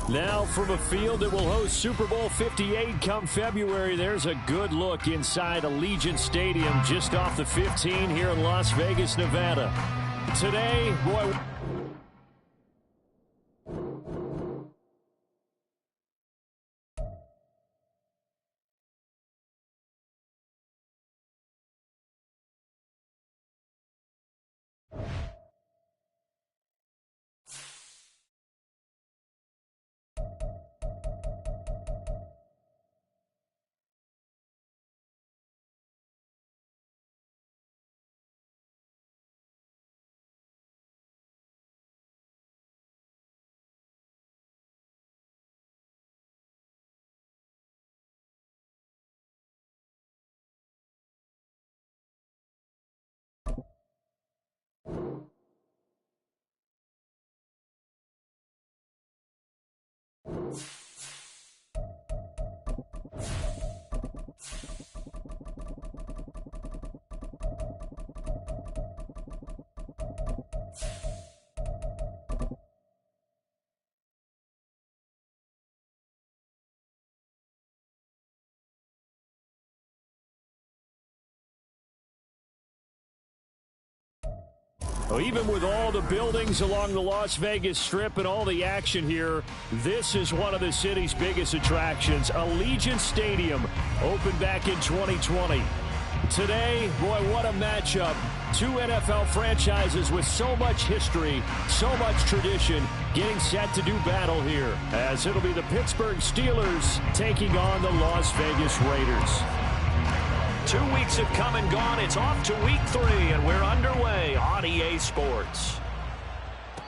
Now from a field that will host Super Bowl 58 come February, there's a good look inside Allegiant Stadium just off the 15 here in Las Vegas, Nevada. Today, boy... Well, even with all the buildings along the Las Vegas Strip and all the action here, this is one of the city's biggest attractions. Allegiant Stadium opened back in 2020. Today, boy, what a matchup. Two NFL franchises with so much history, so much tradition, getting set to do battle here, as it'll be the Pittsburgh Steelers taking on the Las Vegas Raiders. 2 weeks have come and gone. It's off to week 3, and we're underway on EA Sports.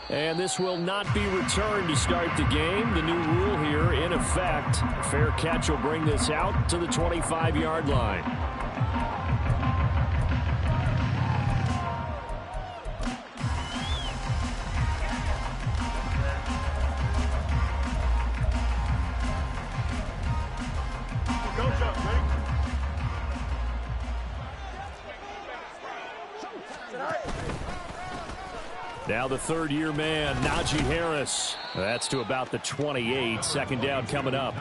And this will not be returned to start the game. The new rule here in effect. A fair catch will bring this out to the 25-yard line. Now the third-year man, Najee Harris. That's to about the 28. Second down coming up.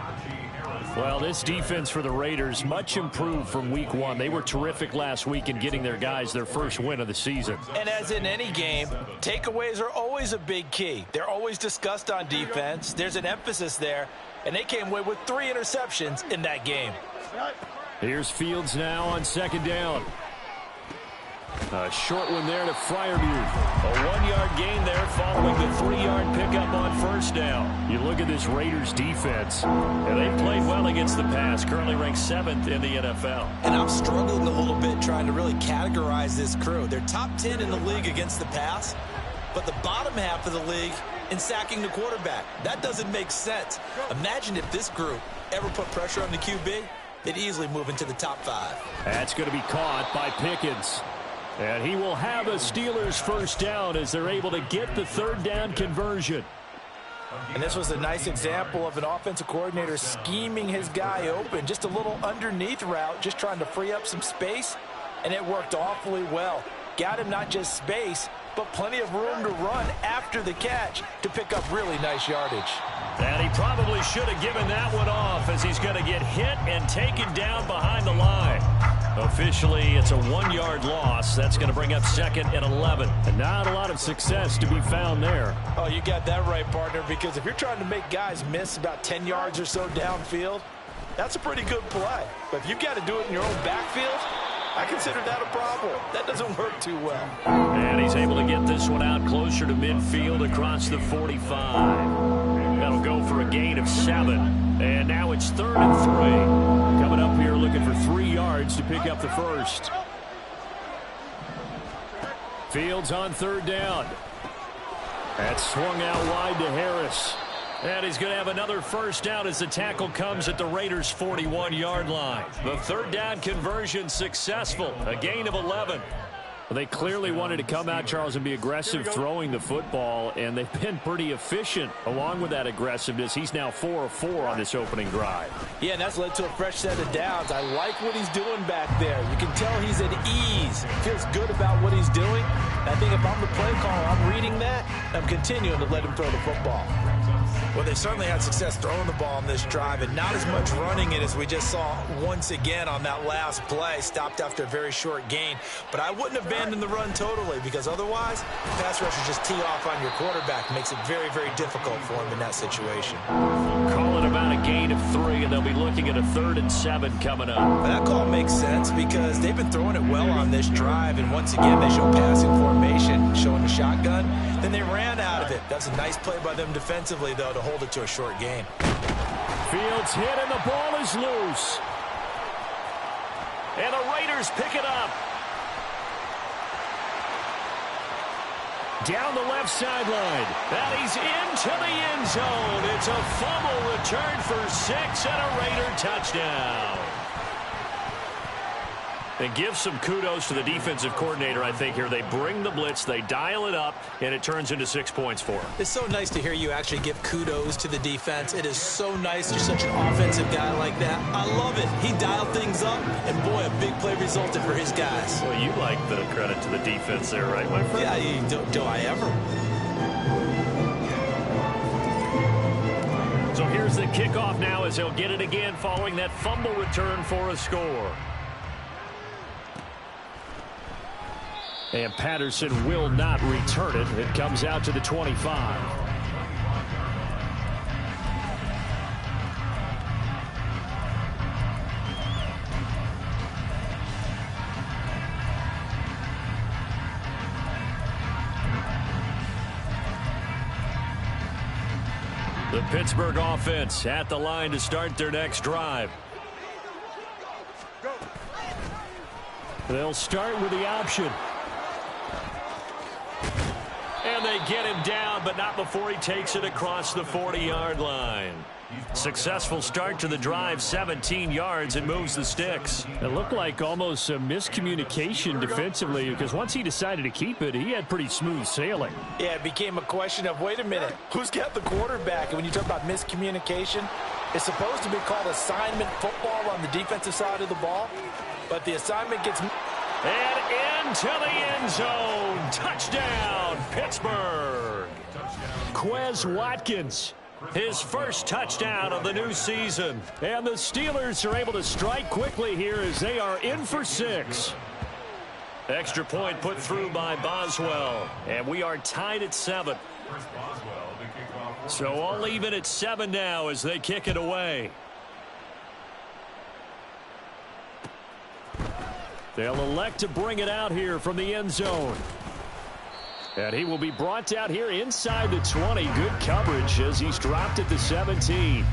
Well, this defense for the Raiders, much improved from week 1. They were terrific last week in getting their guys their first win of the season. And as in any game, takeaways are always a big key. They're always discussed on defense. There's an emphasis there, and they came away with 3 interceptions in that game. Here's Fields now on second down. A short one there to Freiermuth. A 1-yard gain there following the 3-yard pickup on first down. You look at this Raiders defense, and they've played well against the pass, currently ranked 7th in the NFL. And I'm struggling a little bit trying to really categorize this crew. They're top 10 in the league against the pass, but the bottom half of the league in sacking the quarterback. That doesn't make sense. Imagine if this group ever put pressure on the QB, they'd easily move into the top 5. That's going to be caught by Pickens. And he will have a Steelers first down as they're able to get the third down conversion. And this was a nice example of an offensive coordinator scheming his guy open. Just a little underneath route, just trying to free up some space. And it worked awfully well. Got him not just space, but plenty of room to run after the catch to pick up really nice yardage. And he probably should have given that one off, as he's going to get hit and taken down behind the line. Officially, it's a 1-yard loss. That's going to bring up 2nd and 11. And not a lot of success to be found there. Oh, you got that right, partner, because if you're trying to make guys miss about 10 yards or so downfield, that's a pretty good play. But if you've got to do it in your own backfield, I consider that a problem. That doesn't work too well. And he's able to get this one out closer to midfield across the 45. That'll go for a gain of 7. And now it's 3rd and 3. Coming up here looking for 3 yards to pick up the first. Fields on 3rd down. That's swung out wide to Harris. And he's going to have another first down as the tackle comes at the Raiders' 41-yard line. The 3rd down conversion successful. A gain of 11. Well, they clearly wanted to come out, Charles, and be aggressive throwing the football, and they've been pretty efficient along with that aggressiveness. He's now 4 of 4 on this opening drive. Yeah, and that's led to a fresh set of downs. I like what he's doing back there. You can tell he's at ease. Feels good about what he's doing. And I think if I'm the play caller, I'm reading that, I'm continuing to let him throw the football. Well, they certainly had success throwing the ball on this drive, and not as much running it as we just saw once again on that last play. Stopped after a very short gain. But I wouldn't abandon the run totally, because otherwise, pass rushers just tee off on your quarterback. Makes it very, very difficult for him in that situation. Calling about a gain of 3, and they'll be looking at a 3rd and 7 coming up. Well, that call makes sense because they've been throwing it well on this drive, and once again, they show passing formation, showing the shotgun. Then they ran out of it. That's a nice play by them defensively, though, to hold it to a short gain. Fields hit, and the ball is loose. And the Raiders pick it up. Down the left sideline. And he's into the end zone. It's a fumble return for 6 and a Raider touchdown. And give some kudos to the defensive coordinator, I think, here. They bring the blitz, they dial it up, and it turns into 6 points for them. It's so nice to hear you actually give kudos to the defense. It is so nice. You're such an offensive guy like that. I love it. He dialed things up, and boy, a big play resulted for his guys. Well, you like the credit to the defense there, right, my friend? Yeah, do I ever? So here's the kickoff now as he'll get it again following that fumble return for a score. And Patterson will not return it. It comes out to the 25. The Pittsburgh offense at the line to start their next drive. They'll start with the option. And they get him down, but not before he takes it across the 40-yard line. Successful start to the drive, 17 yards, and moves the sticks. It looked like almost a miscommunication defensively, because once he decided to keep it, he had pretty smooth sailing. Yeah, it became a question of, wait a minute, who's got the quarterback? And when you talk about miscommunication, it's supposed to be called assignment football on the defensive side of the ball, but the assignment gets... And into the end zone. Touchdown, Pittsburgh. Quez Watkins, his first touchdown of the new season. And the Steelers are able to strike quickly here as they are in for 6. Extra point put through by Boswell. And we are tied at 7. So all even at 7 now as they kick it away. They'll elect to bring it out here from the end zone. And he will be brought out here inside the 20. Good coverage as he's dropped at the 17.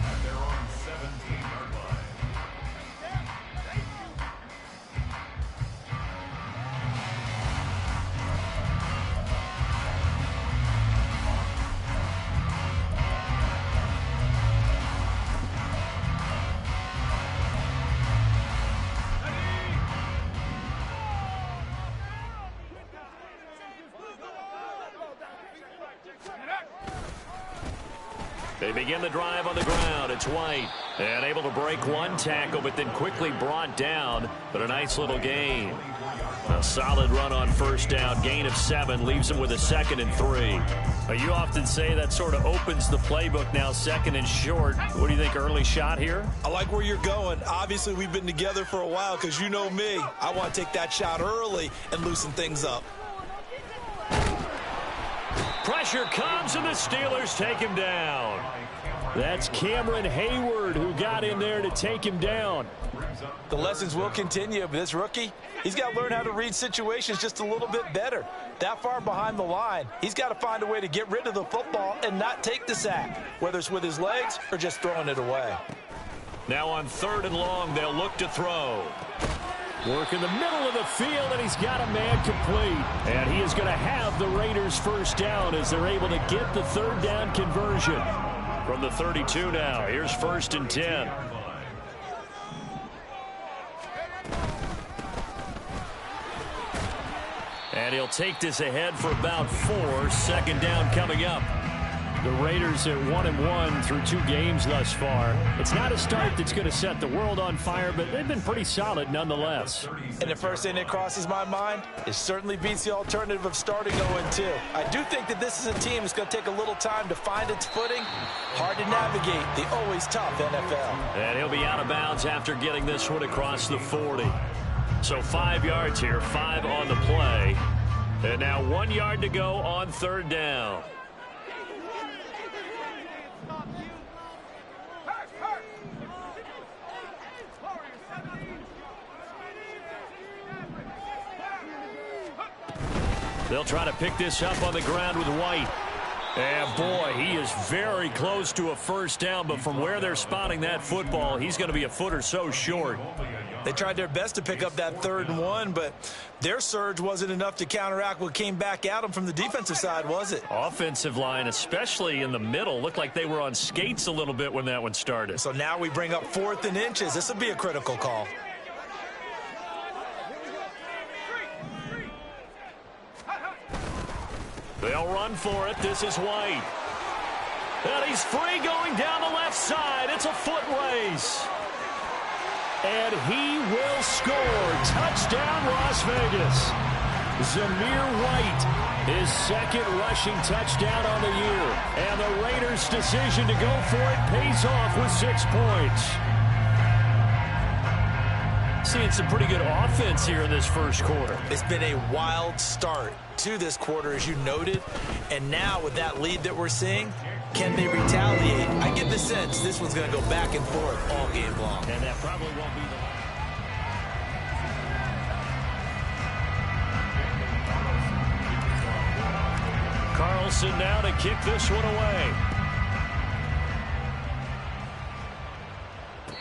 They begin the drive on the ground. It's White. And able to break one tackle, but then quickly brought down. But a nice little gain. A solid run on first down. Gain of 7. Leaves him with a 2nd and 3. You often say that sort of opens the playbook now, 2nd and short. What do you think, early shot here? I like where you're going. Obviously, we've been together for a while because you know me. I want to take that shot early and loosen things up. Pressure comes, and the Steelers take him down. That's Cameron Hayward who got in there to take him down. The lessons will continue, but this rookie, he's got to learn how to read situations just a little bit better. That far behind the line, he's got to find a way to get rid of the football and not take the sack, whether it's with his legs or just throwing it away. Now on 3rd and long, they'll look to throw. Work in the middle of the field, and he's got a man complete. And he is going to have the Raiders first down as they're able to get the 3rd down conversion. From the 32 now, here's 1st and 10. And he'll take this ahead for about 4. 2nd down coming up. The Raiders at 1-1 through 2 games thus far. It's not a start that's going to set the world on fire, but they've been pretty solid nonetheless. And the first thing that crosses my mind, it certainly beats the alternative of starting 0-2. I do think that this is a team that's going to take a little time to find its footing. Hard to navigate the always tough NFL. And he'll be out of bounds after getting this one across the 40. So 5 yards here, 5 on the play. And now 1 yard to go on 3rd down. They'll try to pick this up on the ground with White. And boy, he is very close to a first down, but from where they're spotting that football, he's going to be a foot or so short. They tried their best to pick up that 3rd and 1, but their surge wasn't enough to counteract what came back at them from the defensive side, was it? Offensive line, especially in the middle, looked like they were on skates a little bit when that one started. So now we bring up 4th and inches. This will be a critical call. They'll run for it. This is White. And he's free going down the left side. It's a foot race. And he will score. Touchdown, Las Vegas. Zamir White, his 2nd rushing touchdown on the year. And the Raiders' decision to go for it pays off with 6 points. Seeing some pretty good offense here in this first quarter. It's been a wild start to this quarter, as you noted. And now with that lead that we're seeing, can they retaliate? I get the sense this one's going to go back and forth all game long. And that probably won't be the... Carlson now to kick this one away.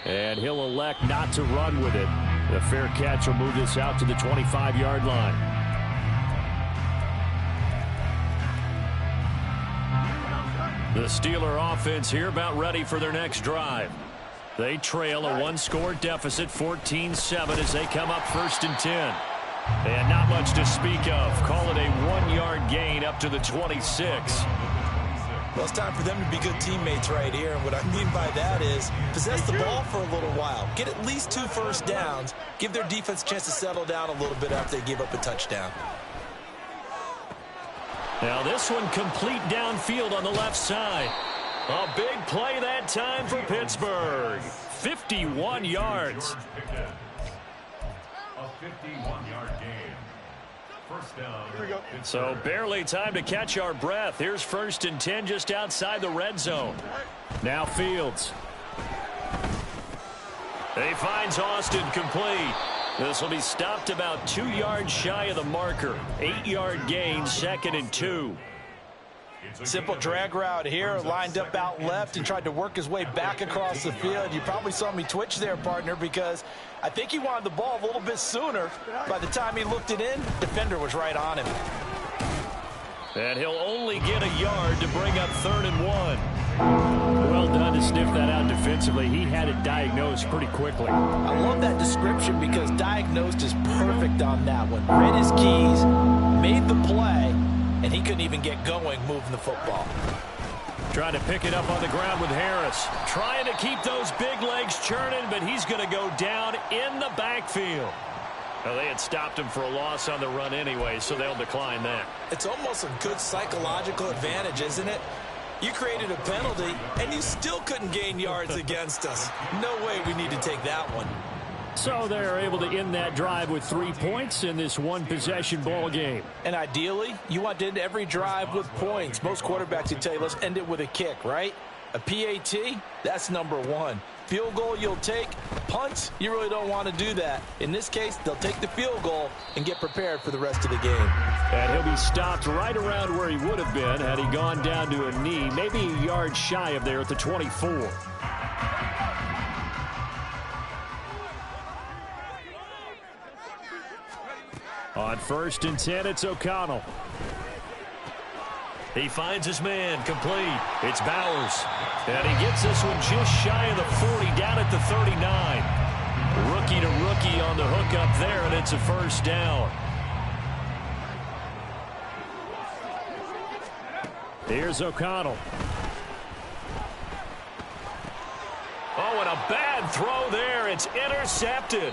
And he'll elect not to run with it. The fair catch will move this out to the 25-yard line. The Steeler offense here about ready for their next drive. They trail a 1-score deficit, 14-7, as they come up 1st and 10. And not much to speak of. Call it a 1-yard gain up to the 26. Well, it's time for them to be good teammates right here. And what I mean by that is possess the ball for a little while. Get at least 2 first downs. Give their defense a chance to settle down a little bit after they give up a touchdown. Now this one complete downfield on the left side. A big play that time for Pittsburgh. 51 yards. A 51-yard gain. First down. Here we go. So barely time to catch our breath. Here's 1st and 10 just outside the red zone. Now Fields. He finds Austin complete. This will be stopped about 2 yards shy of the marker. 8-yard gain, 2nd and 2. Simple drag route here, lined up out left and tried to work his way back across the field. You probably saw me twitch there, partner, because I think he wanted the ball a little bit sooner. By the time he looked it in, defender was right on him. And he'll only get a yard to bring up 3rd and 1. Well done to sniff that out defensively. He had it diagnosed pretty quickly. I love that description because diagnosed is perfect on that one. Read his keys, made the play, and he couldn't even get going moving the football. Trying to pick it up on the ground with Harris. Trying to keep those big legs churning, but he's going to go down in the backfield. Well, they had stopped him for a loss on the run anyway, so they'll decline that. It's almost a good psychological advantage, isn't it? You created a penalty, and you still couldn't gain yards against us. No way we need to take that one. So they're able to end that drive with 3 points in this one-possession ball game. And ideally, you want to end every drive with points. Most quarterbacks would tell you, let's end it with a kick, right? A PAT, that's number one. Field goal you'll take. Punts, you really don't want to do that. In this case, they'll take the field goal and get prepared for the rest of the game. And he'll be stopped right around where he would have been had he gone down to a knee, maybe a yard shy of there at the 24. On 1st and 10, it's O'Connell. He finds his man, complete. It's Bowers. And he gets this one just shy of the 40, down at the 39. Rookie to rookie on the hook up there, and it's a first down. Here's O'Connell. Oh, and a bad throw there. It's intercepted.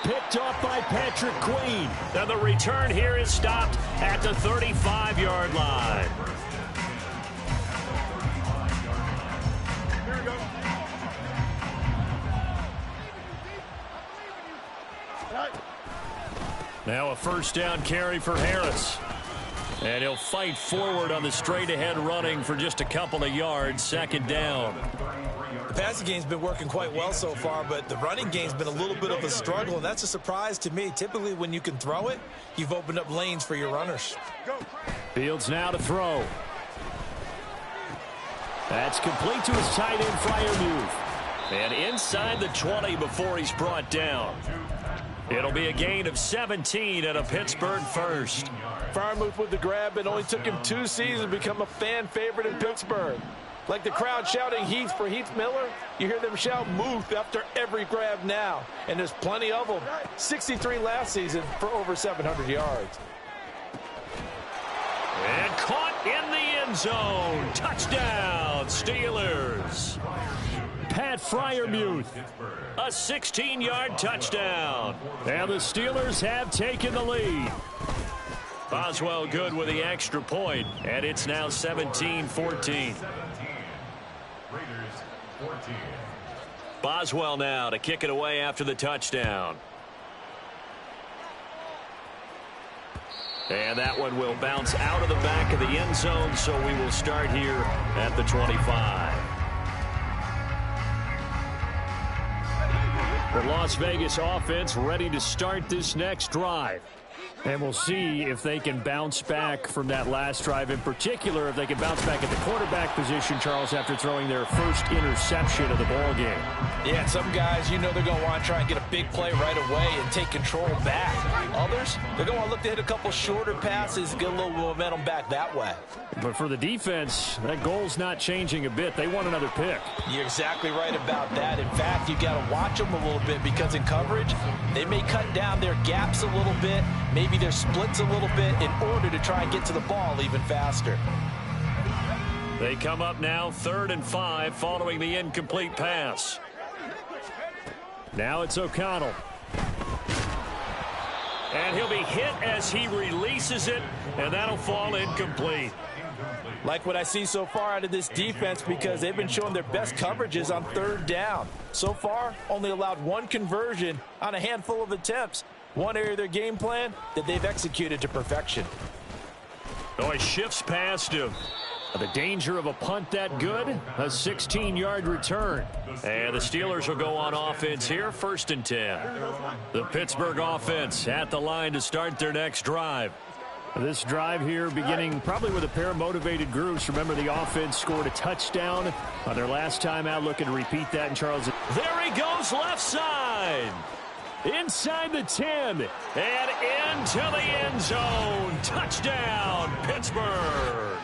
Picked off by Patrick Queen. And the return here is stopped at the 35-yard line. Now a first down carry for Harris. And he'll fight forward on the straight-ahead running for just a couple of yards. 2nd down. The passing game's been working quite well so far, but the running game's been a little bit of a struggle, and that's a surprise to me. Typically, when you can throw it, you've opened up lanes for your runners. Fields now to throw. That's complete to his tight end, Freiermuth. And inside the 20 before he's brought down. It'll be a gain of 17 and a Pittsburgh first. Freiermuth with the grab. It only took him 2 seasons to become a fan favorite in Pittsburgh. Like the crowd shouting Heath for Heath Miller, you hear them shout Muth after every grab now. And there's plenty of them. 63 last season for over 700 yards. And caught in the end zone. Touchdown, Steelers. Pat Freiermuth, a 16-yard touchdown. And the Steelers have taken the lead. Boswell good with the extra point, and it's now 17-14. Boswell now to kick it away after the touchdown. And that one will bounce out of the back of the end zone, so we will start here at the 25. The Las Vegas offense ready to start this next drive. And we'll see if they can bounce back from that last drive. In particular, if they can bounce back at the quarterback position, Charles, after throwing their first interception of the ball game. Yeah, some guys, you know they're going to want to try and get a big play right away and take control back. Others, they're going to look to hit a couple shorter passes, get a little momentum back that way. But for the defense, that goal's not changing a bit. They want another pick. You're exactly right about that. In fact, you got to watch them a little bit because in coverage, they may cut down their gaps a little bit, maybe their splits a little bit in order to try and get to the ball even faster. They come up now 3rd and 5 following the incomplete pass. Now it's O'Connell. And he'll be hit as he releases it, and that'll fall incomplete. Like what I see so far out of this defense because they've been showing their best coverages on 3rd down. So far, only allowed 1 conversion on a handful of attempts. One area of their game plan that they've executed to perfection. Oh, he shifts past him. The danger of a punt that good? A 16-yard return. And the Steelers will go on offense here, 1st and 10. The Pittsburgh offense at the line to start their next drive. This drive here beginning probably with a pair of motivated groups. Remember, the offense scored a touchdown on their last time out. Looking to repeat that in Charles. There he goes, left side. Inside the 10 and into the end zone. Touchdown, Pittsburgh.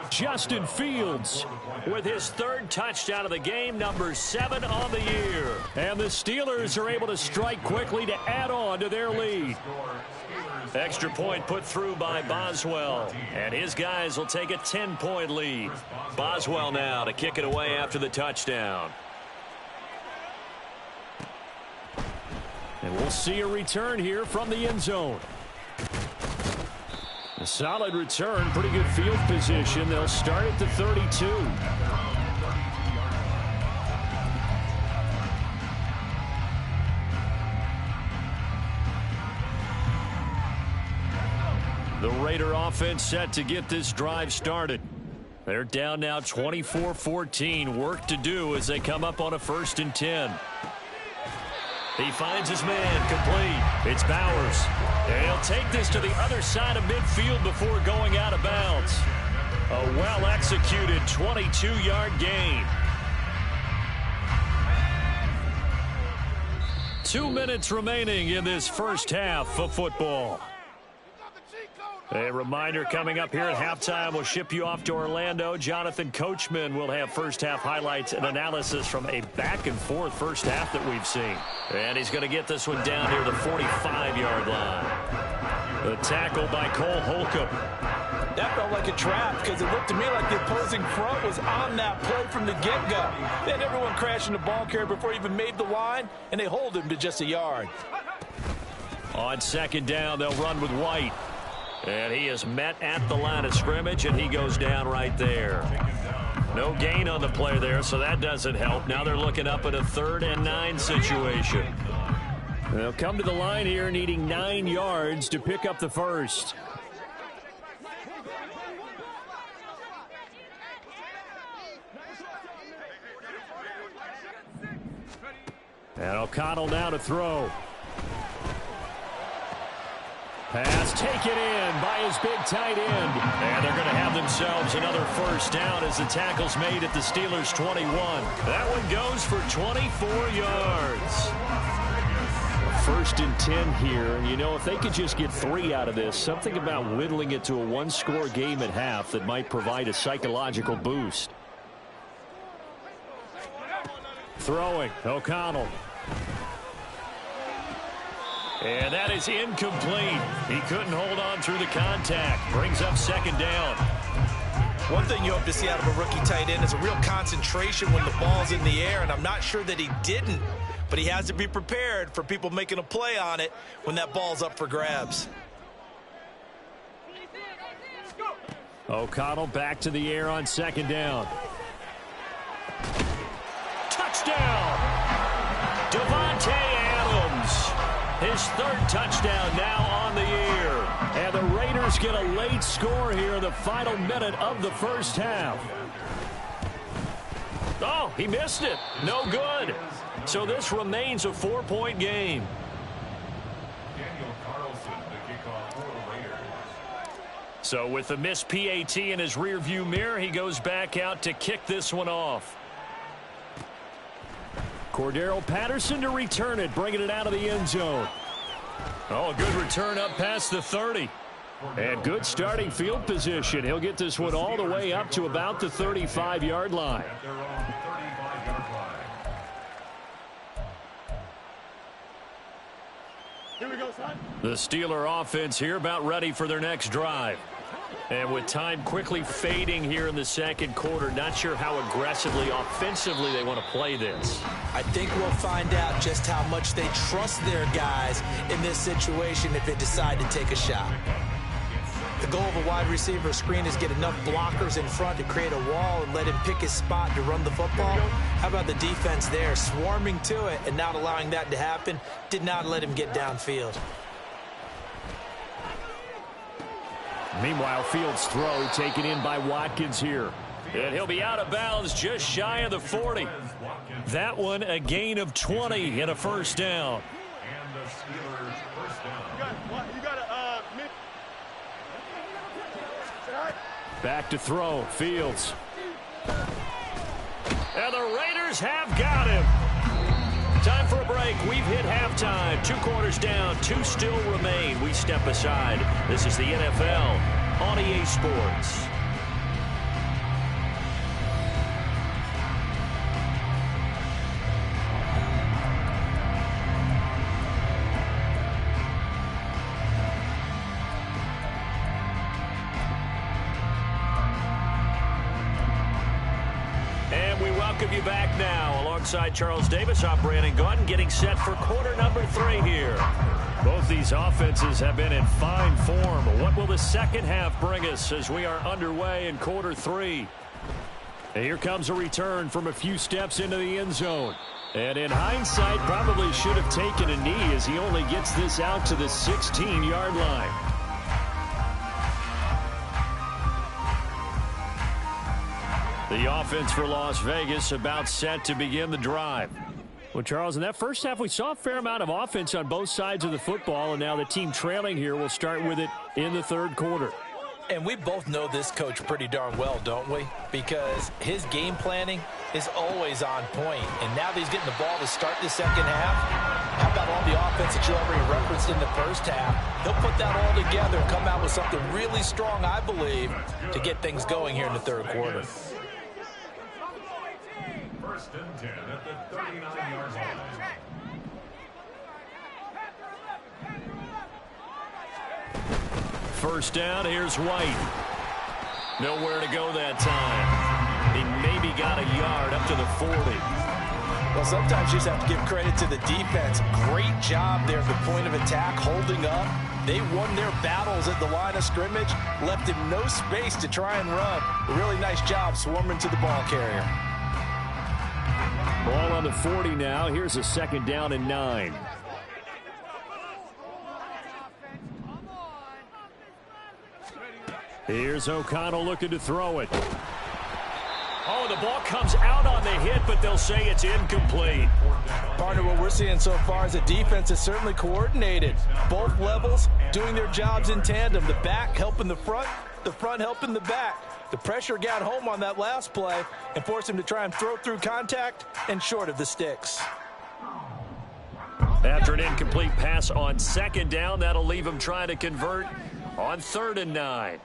Justin Fields with his 3rd touchdown of the game, number 7 on the year. And the Steelers are able to strike quickly to add on to their lead. Extra point put through by Boswell. And his guys will take a 10-point lead. Boswell now to kick it away after the touchdown. And we'll see a return here from the end zone. A solid return, pretty good field position. They'll start at the 32. The Raider offense set to get this drive started. They're down now 24-14. Work to do as they come up on a 1st and 10. He finds his man, complete. It's Bowers. And he'll take this to the other side of midfield before going out of bounds. A well-executed 22-yard gain. 2 minutes remaining in this first half of football. A reminder coming up here at halftime. We'll ship you off to Orlando. Jonathan Coachman will have first half highlights and analysis from a back-and-forth first half that we've seen. And he's going to get this one down near the 45-yard line. The tackle by Cole Holcomb. That felt like a trap because it looked to me like the opposing front was on that play from the get-go. They had everyone crashing the ball carrier before he even made the line, and they hold him to just a yard. On 2nd down, they'll run with White. And he is met at the line of scrimmage, and he goes down right there. No gain on the play there, so that doesn't help. Now they're looking up at a 3rd and 9 situation. They'll come to the line here needing 9 yards to pick up the first. And O'Connell now to throw. Pass taken in by his big tight end. And they're going to have themselves another first down as the tackle's made at the Steelers' 21. That one goes for 24 yards. 1st and 10 here. And, you know, if they could just get 3 out of this, something about whittling it to a 1-score game at half that might provide a psychological boost. Throwing, O'Connell. And that is incomplete. He couldn't hold on through the contact. Brings up 2nd down. One thing you hope to see out of a rookie tight end is a real concentration when the ball's in the air, and I'm not sure that he didn't, but he has to be prepared for people making a play on it when that ball's up for grabs. O'Connell back to the air on 2nd down. Touchdown! Devontae Adams. His 3rd touchdown now on the year. And the Raiders get a late score here in the final minute of the first half. Oh, he missed it. No good. So this remains a 4-point game. So with the missed PAT in his rearview mirror, he goes back out to kick this one off. Cordero Patterson to return it, bringing it out of the end zone. Oh, a good return up past the 30. And good starting field position. He'll get this one all the way up to about the 35-yard line. Here we go, son. The Steeler offense here about ready for their next drive. And with time quickly fading here in the 2nd quarter, not sure how aggressively, offensively they want to play this. I think we'll find out just how much they trust their guys in this situation if they decide to take a shot. The goal of a wide receiver screen is get enough blockers in front to create a wall and let him pick his spot to run the football. How about the defense there, swarming to it and not allowing that to happen? Did not let him get downfield. Meanwhile, Fields' throw taken in by Watkins here. And he'll be out of bounds just shy of the 40. That one a gain of 20 and a first down. And the Steelers first down. You got Back to throw, Fields. And the Raiders have got him. Time for a break. We've hit halftime. 2 quarters down. 2 still remain. We step aside. This is the NFL on EA Sports. Welcome you back now. Alongside Charles Davis, I'm Brandon Gaudin, getting set for quarter number 3 here. Both these offenses have been in fine form. What will the second half bring us as we are underway in quarter 3? And here comes a return from a few steps into the end zone. And in hindsight, probably should have taken a knee as he only gets this out to the 16-yard line. The offense for Las Vegas about set to begin the drive. Well, Charles, in that first half, we saw a fair amount of offense on both sides of the football, and now the team trailing here will start with it in the third quarter. And we both know this coach pretty darn well, don't we? Because his game planning is always on point. And now that he's getting the ball to start the second half, how about all the offense that you already referenced in the first half? He'll put that all together and come out with something really strong, I believe, to get things going here in the third quarter. First and 10 at the 39-yard line. First down, here's White. Nowhere to go that time. He maybe got a yard up to the 40. Well, sometimes you just have to give credit to the defense. Great job there at the point of attack, holding up. They won their battles at the line of scrimmage, left him no space to try and run. A really nice job swarming to the ball carrier. Ball on the 40 now. Here's a second down and 9. Here's O'Connell looking to throw it. Oh, the ball comes out on the hit, but they'll say it's incomplete. Partner, what we're seeing so far is the defense is certainly coordinated. Both levels doing their jobs in tandem. The back helping the front helping the back. The pressure got home on that last play and forced him to try and throw through contact and short of the sticks. After an incomplete pass on second down, that'll leave him trying to convert on 3rd and 9.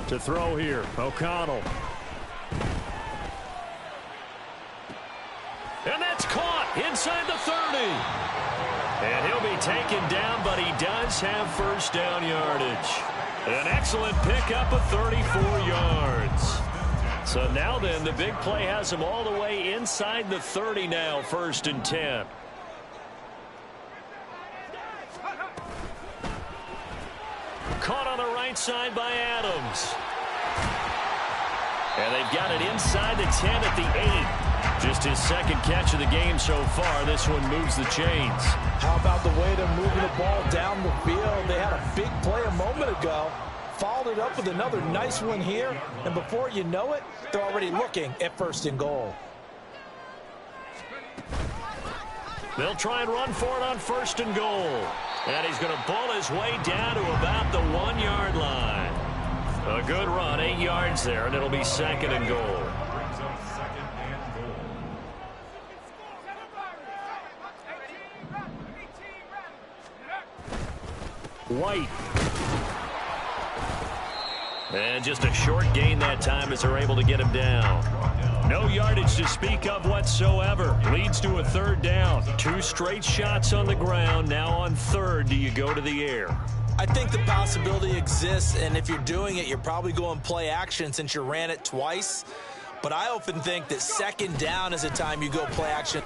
To throw here, O'Connell. And that's caught inside the 30. And he'll be taken down, but he does have first down yardage. An excellent pickup of 34 yards. So now then, the big play has him all the way inside the 30 now, 1st and 10. Caught on the right side by Adams. And they've got it inside the 10 at the 8. Just his second catch of the game so far. This one moves the chains. How about the way they're moving the ball down the field? They had a big play a moment ago. Followed it up with another nice one here. And before you know it, they're already looking at 1st and goal. They'll try and run for it on 1st and goal. And he's going to pull his way down to about the 1-yard line. A good run, 8 yards there, and it'll be 2nd and goal. White. And just a short gain that time as they're able to get him down. No yardage to speak of whatsoever. Leads to a 3rd down. 2 straight shots on the ground. Now on 3rd, do you go to the air? I think the possibility exists, and if you're doing it, you're probably going play action since you ran it twice. But I often think that 2nd down is the time you go play action.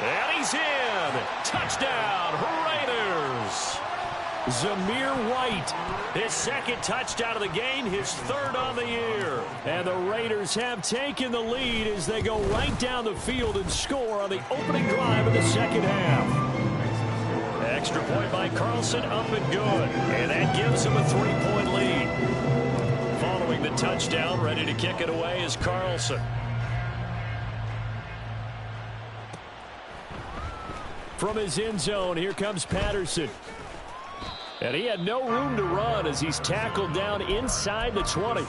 And he's in. Touchdown, Raiders. Zamir White, his 2nd touchdown of the game, his 3rd on the year. And the Raiders have taken the lead as they go right down the field and score on the opening drive of the 2nd half. Extra point by Carlson, up and good. And that gives him a 3-point lead. Following the touchdown, ready to kick it away is Carlson. From his end zone, here comes Patterson. And he had no room to run as he's tackled down inside the 20.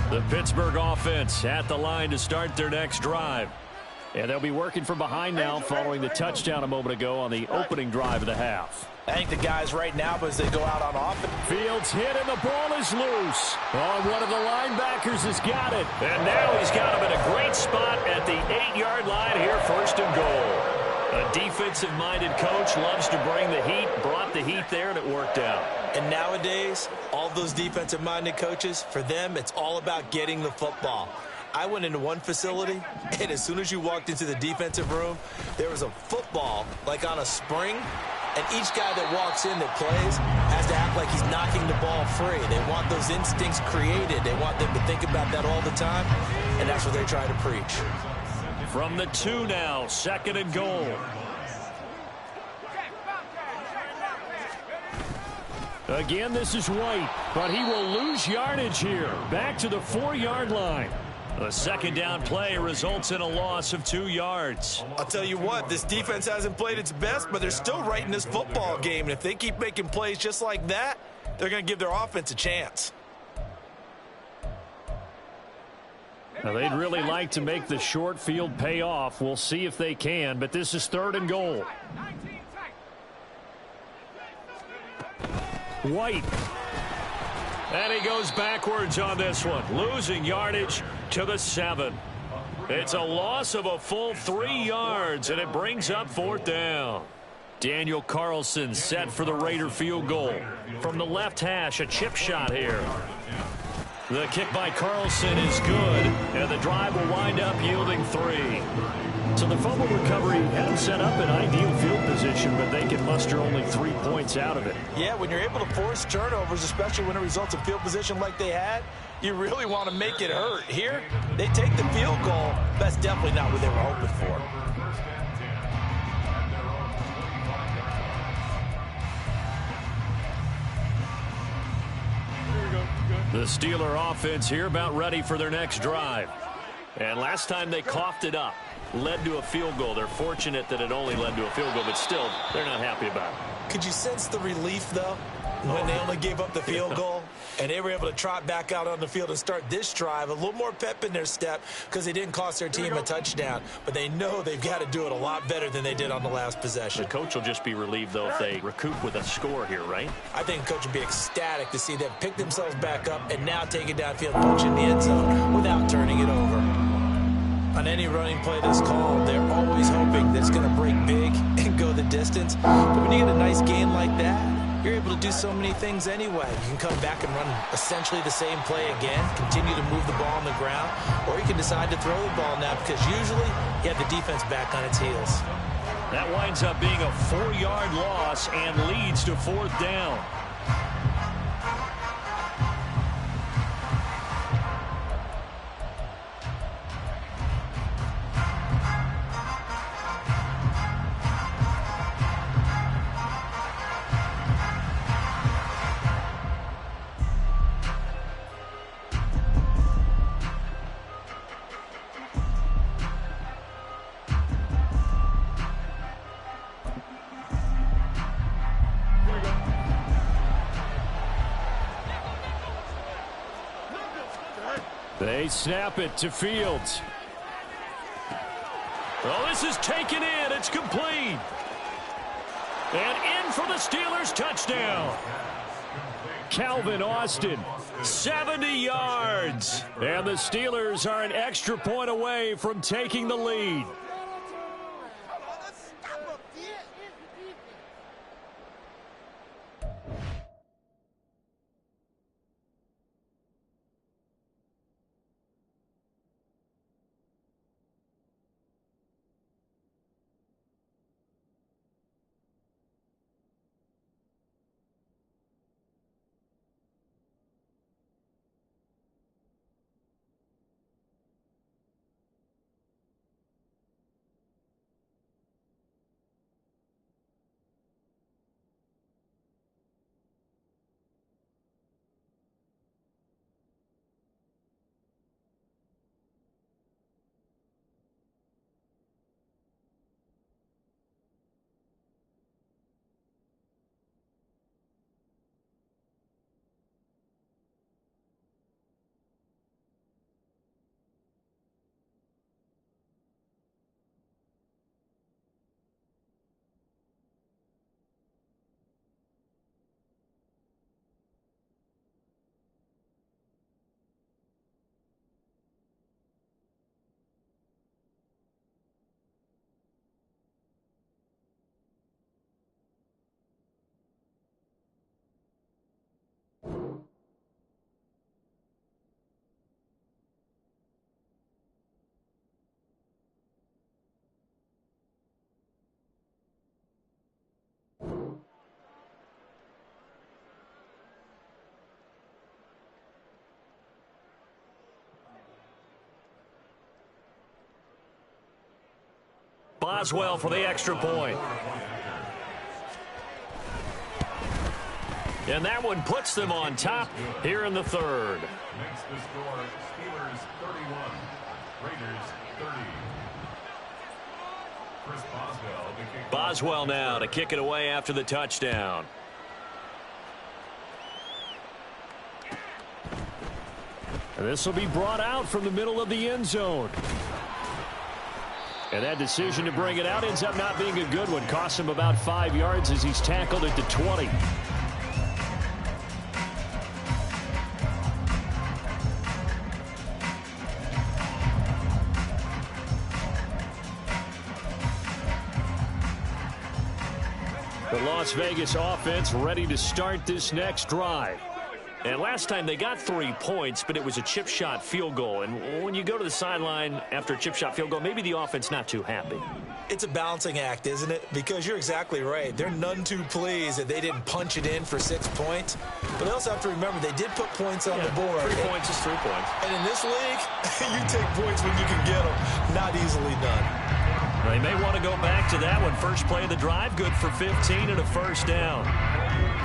The Pittsburgh offense at the line to start their next drive. And they'll be working from behind now following the touchdown a moment ago on the opening drive of the half. I think the guys right now, as they go out on offense. Fields hit and the ball is loose. Oh, one of the linebackers has got it. And now he's got him in a great spot at the 8-yard line here, 1st and goal. A defensive-minded coach loves to bring the heat, brought the heat there, and it worked out. And nowadays, all those defensive-minded coaches, for them, it's all about getting the football. I went into one facility, and as soon as you walked into the defensive room, there was a football, like on a spring, And each guy that walks in that plays has to act like he's knocking the ball free. They want those instincts created. They want them to think about that all the time, and that's what they try to preach. From the 2 now, 2nd and goal. Again, this is White, but he will lose yardage here. Back to the 4-yard line. A 2nd down play results in a loss of 2 yards. I'll tell you what, this defense hasn't played its best, but they're still right in this football game. And if they keep making plays just like that, they're going to give their offense a chance. Now, they'd really like to make the short field pay off. We'll see if they can, but this is 3rd and goal. White. And he goes backwards on this one, losing yardage to the 7. It's a loss of a full 3 yards, and it brings up 4th down. Daniel Carlson set for the Raider field goal. From the left hash, a chip shot here. The kick by Carlson is good, and the drive will wind up yielding 3. So the fumble recovery had them set up in ideal field position, but they can muster only 3 points out of it. Yeah, when you're able to force turnovers, especially when it results in field position like they had, you really want to make it hurt. Here, they take the field goal. That's definitely not what they were hoping for. The Steeler offense here about ready for their next drive. And last time they coughed it up, led to a field goal. They're fortunate that it only led to a field goal, but still, they're not happy about it. Could you sense the relief, though, when they only gave up the field goal? And they were able to trot back out on the field and start this drive. A little more pep in their step because they didn't cost their team a touchdown. But they know they've got to do it a lot better than they did on the last possession. The coach will just be relieved, though, if they recoup with a score here, right? I think the coach would be ecstatic to see them pick themselves back up and now take it downfield, punch in the end zone without turning it over. On any running play that's called, they're always hoping that it's going to break big and go the distance. But when you get a nice gain like that, you're able to do so many things anyway. You can come back and run essentially the same play again, continue to move the ball on the ground, or you can decide to throw the ball now because usually you have the defense back on its heels. That winds up being a 4-yard loss and leads to 4th down. They snap it to Fields. Oh, this is taken in. It's complete. And in for the Steelers' touchdown. Calvin Austin, 70 yards. And the Steelers are an extra point away from taking the lead. Boswell for the extra point. And that one puts them on top here in the third. Makes the score Steelers 31, Raiders 30. Chris Boswell to kick. Boswell now to kick it away after the touchdown. And this will be brought out from the middle of the end zone. And that decision to bring it out ends up not being a good one. Costs him about 5 yards as he's tackled at the 20. The Las Vegas offense ready to start this next drive. And last time they got 3 points, but it was a chip shot field goal. And when you go to the sideline after a chip shot field goal, maybe the offense not too happy. It's a balancing act, isn't it? Because you're exactly right. They're none too pleased that they didn't punch it in for 6 points. But they also have to remember they did put points on the board. 3 points is 3 points. And in this league, you take points when you can get them. Not easily done. They may want to go back to that one. First play of the drive, good for 15 and a first down.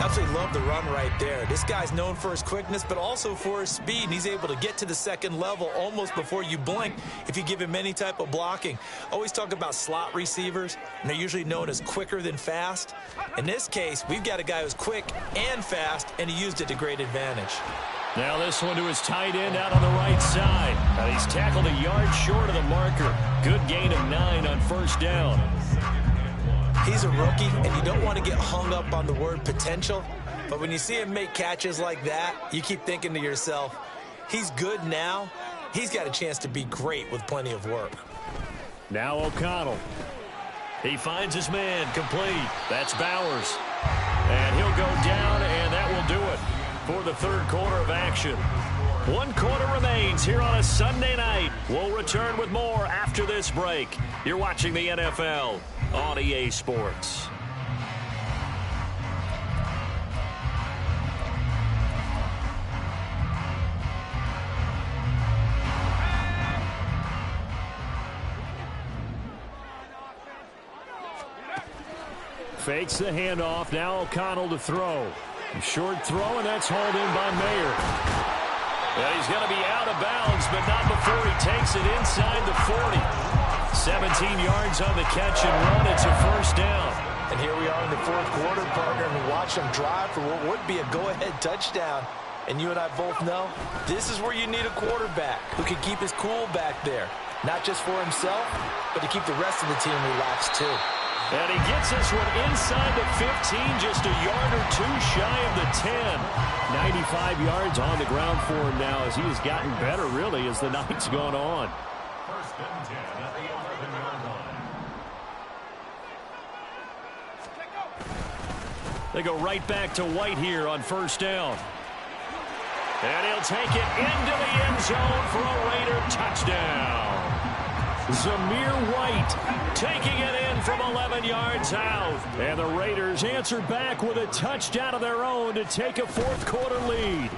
Absolutely love the run right there. This guy's known for his quickness, but also for his speed. And he's able to get to the second level almost before you blink if you give him any type of blocking. Always talk about slot receivers, and they're usually known as quicker than fast. In this case, we've got a guy who's quick and fast, and he used it to great advantage. Now this one to his tight end out on the right side. And he's tackled a yard short of the marker. Good gain of 9 on first down. He's a rookie, and you don't want to get hung up on the word potential. But when you see him make catches like that, you keep thinking to yourself, he's good now. He's got a chance to be great with plenty of work. Now O'Connell. He finds his man complete. That's Bowers. And he'll go down, and that will do it for the third quarter of action. 1 quarter remains here on a Sunday night. We'll return with more after this break. You're watching the NFL on EA Sports. Fakes the handoff. Now O'Connell to throw. Short throw, and that's hauled in by Mayer. And he's going to be out of bounds, but not before he takes it inside the 40. 17 yards on the catch and run. It's a first down. And here we are in the fourth quarter, partner, and we watch them drive for what would be a go-ahead touchdown. And you and I both know this is where you need a quarterback who can keep his cool back there. Not just for himself, but to keep the rest of the team relaxed too. And he gets this one inside the 15, just a yard or two shy of the 10. 95 yards on the ground for him now as he has gotten better, really, as the night's gone on. First and 10 at the 11-yard line. They go right back to White here on first down. And he'll take it into the end zone for a Raider touchdown. Zamir White taking it in from 11 yards out. And the Raiders answer back with a touchdown of their own to take a fourth quarter lead.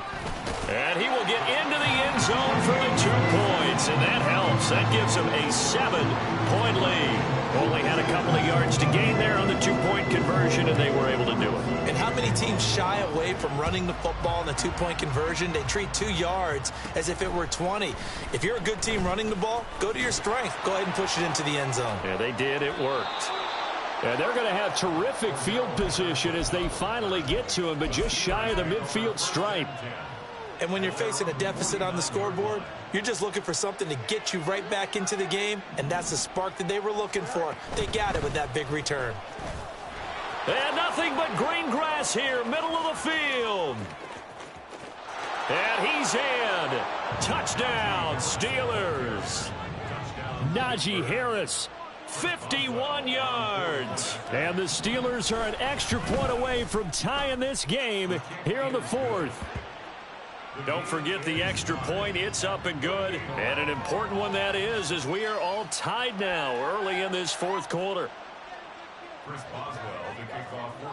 And he will get into the end zone for the 2 points. And that helps. That gives him a 7-point lead. Only had a couple of yards to gain there on the 2-point conversion, and they were able to do it. And how many teams shy away from running the football in the 2-point conversion? They treat 2 yards as if it were 20. If you're a good team running the ball, go to your strength. Go ahead and push it into the end zone. Yeah, they did. It worked. And they're going to have terrific field position as they finally get to him, but just shy of the midfield stripe. And when you're facing a deficit on the scoreboard, you're just looking for something to get you right back into the game, and that's the spark that they were looking for. They got it with that big return. And nothing but green grass here, middle of the field. And he's in. Touchdown, Steelers. Najee Harris, 51 yards. And the Steelers are an extra point away from tying this game here in the fourth. Don't forget the extra point. It's up and good. And an important one that is, as we are all tied now early in this fourth quarter.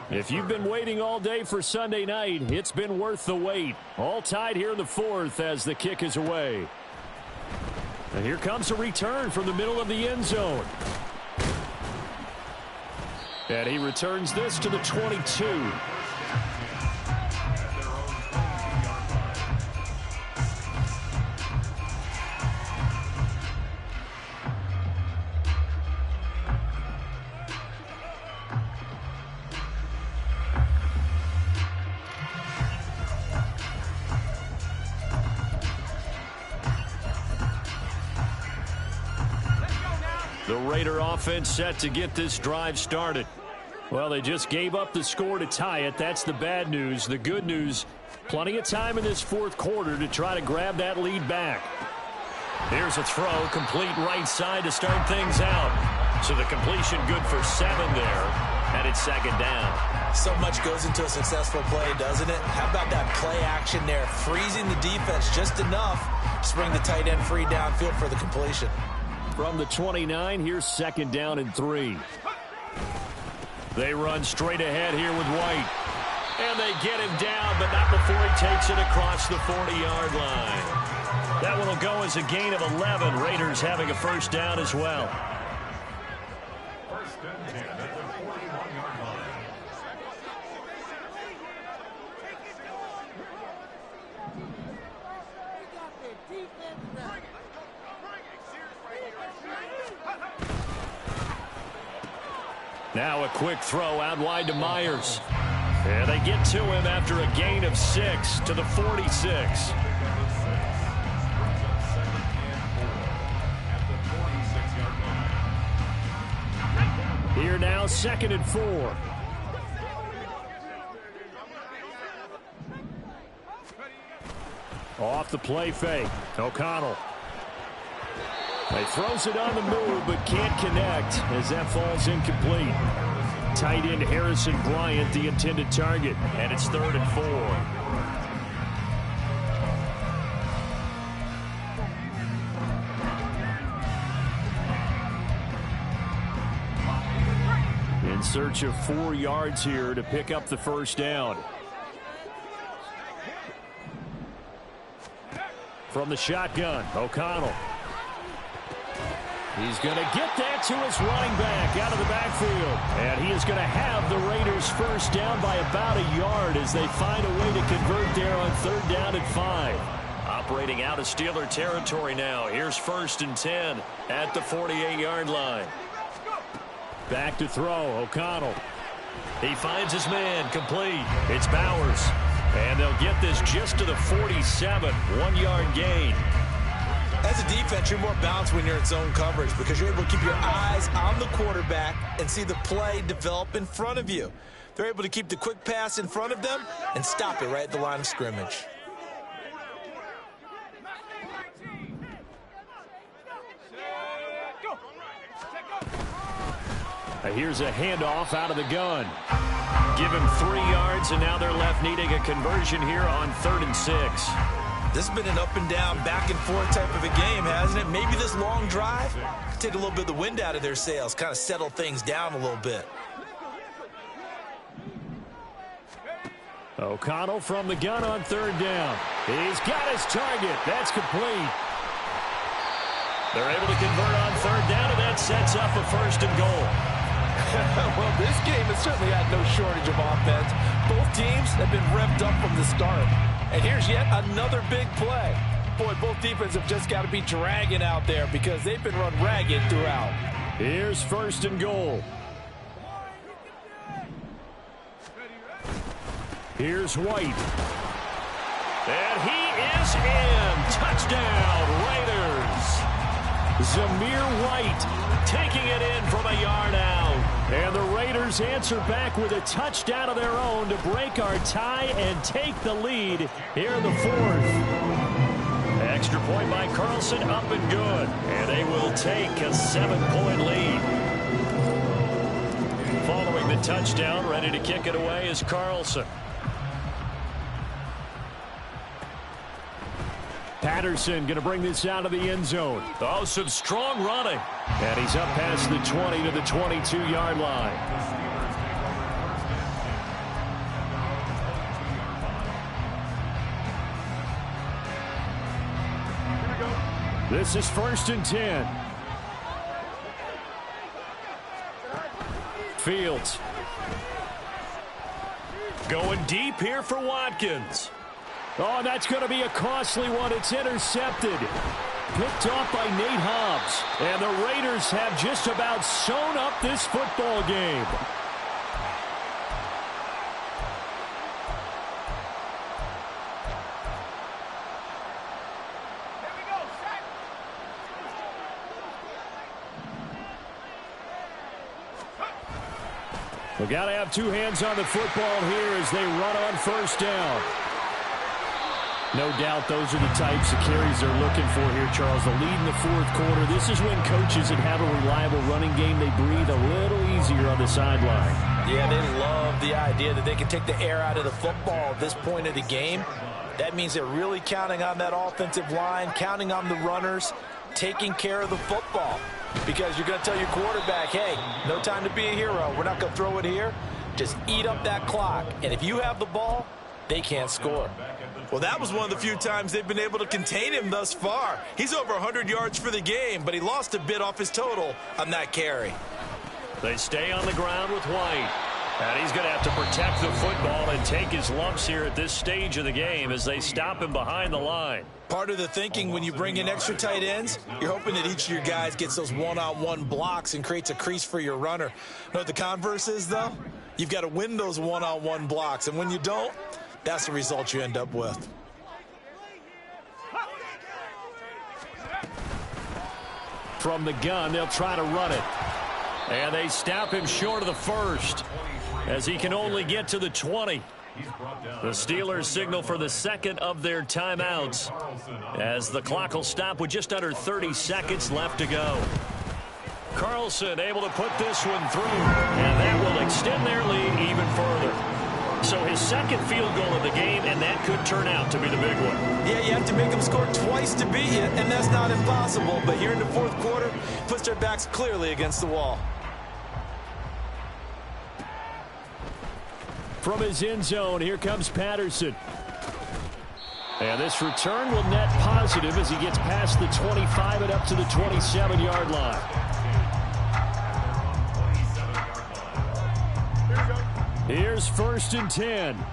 If you've been waiting all day for Sunday night, it's been worth the wait. All tied here in the fourth as the kick is away. And here comes a return from the middle of the end zone. And he returns this to the 22. The Raider offense set to get this drive started. Well, they just gave up the score to tie it. That's the bad news. The good news, plenty of time in this fourth quarter to try to grab that lead back. Here's a throw, complete right side to start things out. So the completion good for 7 there, and it's second down. So much goes into a successful play, doesn't it? How about that play action there, freezing the defense just enough to bring the tight end free downfield for the completion. From the 29, here's second down and 3. They run straight ahead here with White. And they get him down, but not before he takes it across the 40-yard line. That one will go as a gain of 11. Raiders having a first down as well. First and 10 at the 41-yard line. Now a quick throw out wide to Myers. And they get to him after a gain of 6 to the 46. Here now, second and 4. Off the play fake. O'Connell. He throws it on the move, but can't connect as that falls incomplete. Tight end Harrison Bryant, the intended target, and it's third and 4. In search of 4 yards here to pick up the first down. From the shotgun, O'Connell. He's going to get that to his running back out of the backfield. And he is going to have the Raiders first down by about a yard as they find a way to convert there on third down and 5. Operating out of Steeler territory now. Here's first and 10 at the 48-yard line. Back to throw, O'Connell. He finds his man, complete. It's Bowers. And they'll get this just to the 47, 1-yard gain. As a defense, you're more balanced when you're in zone coverage because you're able to keep your eyes on the quarterback and see the play develop in front of you. They're able to keep the quick pass in front of them and stop it right at the line of scrimmage. Here's a handoff out of the gun. Give him 3 yards, and now they're left needing a conversion here on third and 6. This has been an up and down, back and forth type of a game, hasn't it? Maybe this long drive could take a little bit of the wind out of their sails, kind of settle things down a little bit. O'Connell from the gun on third down. He's got his target. That's complete. They're able to convert on third down, and that sets up a first and goal. Well, this game has certainly had no shortage of offense. Both teams have been revved up from the start. And here's yet another big play. Boy, both defenses have just got to be dragging out there because they've been run ragged throughout. Here's first and goal. Here's White. And he is in. Touchdown, Raiders. Zamir White taking it in from a yard out. And the Raiders answer back with a touchdown of their own to break our tie and take the lead here in the fourth. Extra point by Carlson, up and good. And they will take a 7-point lead. Following the touchdown, ready to kick it away is Carlson. Patterson going to bring this out of the end zone. Oh, some strong running. And he's up past the 20 to the 22-yard line. This is first and 10. Fields. Going deep here for Watkins. Oh, that's going to be a costly one. It's intercepted. Picked off by Nate Hobbs. And the Raiders have just about sewn up this football game. We've got to have two hands on the football here as they run on first down. No doubt those are the types of carries they're looking for here, Charles. The lead in the fourth quarter. This is when coaches that have a reliable running game, they breathe a little easier on the sideline. Yeah, they love the idea that they can take the air out of the football at this point of the game. That means they're really counting on that offensive line, counting on the runners, taking care of the football. Because you're going to tell your quarterback, hey, no time to be a hero. We're not going to throw it here. Just eat up that clock. And if you have the ball, they can't score. Well, that was one of the few times they've been able to contain him thus far. He's over 100 yards for the game, but he lost a bit off his total on that carry. They stay on the ground with White. And he's going to have to protect the football and take his lumps here at this stage of the game as they stop him behind the line. Part of the thinking when you bring in extra tight ends, you're hoping that each of your guys gets those one-on-one blocks and creates a crease for your runner. You know what the converse is, though? You've got to win those one-on-one blocks, and when you don't, that's the result you end up with. From the gun, they'll try to run it. And they stop him short of the first as he can only get to the 20. The Steelers signal for the second of their timeouts as the clock will stop with just under 30 seconds left to go. Carlson able to put this one through, and that will extend their lead even further. So his second field goal of the game, and that could turn out to be the big one. Yeah, you have to make them score twice to beat you, and that's not impossible. But here in the fourth quarter, puts their backs clearly against the wall. From his end zone, here comes Patterson. And this return will net positive as he gets past the 25 and up to the 27-yard line. Here's 1st and 10.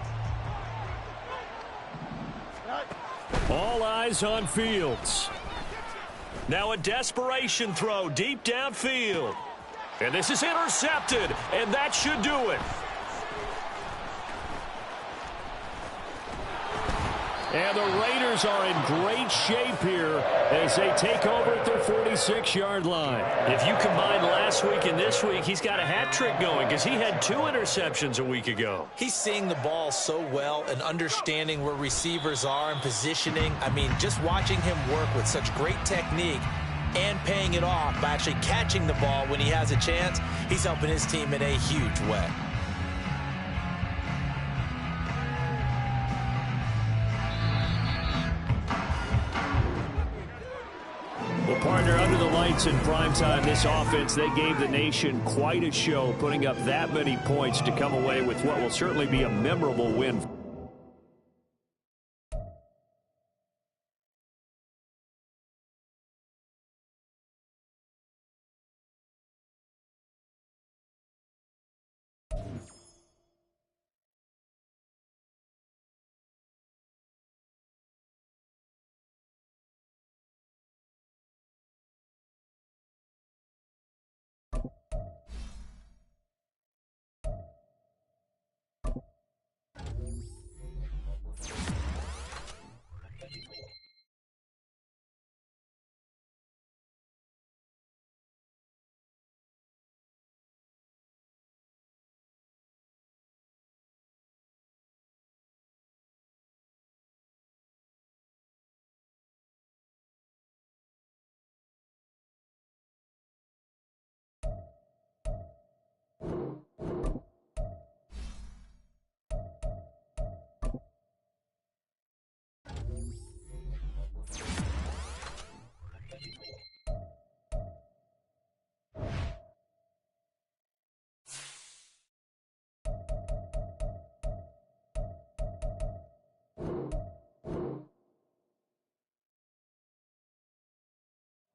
All eyes on Fields. Now a desperation throw deep downfield. And this is intercepted, and that should do it. And the Raiders are in great shape here as they take over at their 46-yard line. If you combine last week and this week, he's got a hat trick going because he had 2 interceptions a week ago. He's seeing the ball so well and understanding where receivers are and positioning. I mean, just watching him work with such great technique and paying it off by actually catching the ball when he has a chance, he's helping his team in a huge way. Well, partner, under the lights in primetime, this offense, they gave the nation quite a show, putting up that many points to come away with what will certainly be a memorable win.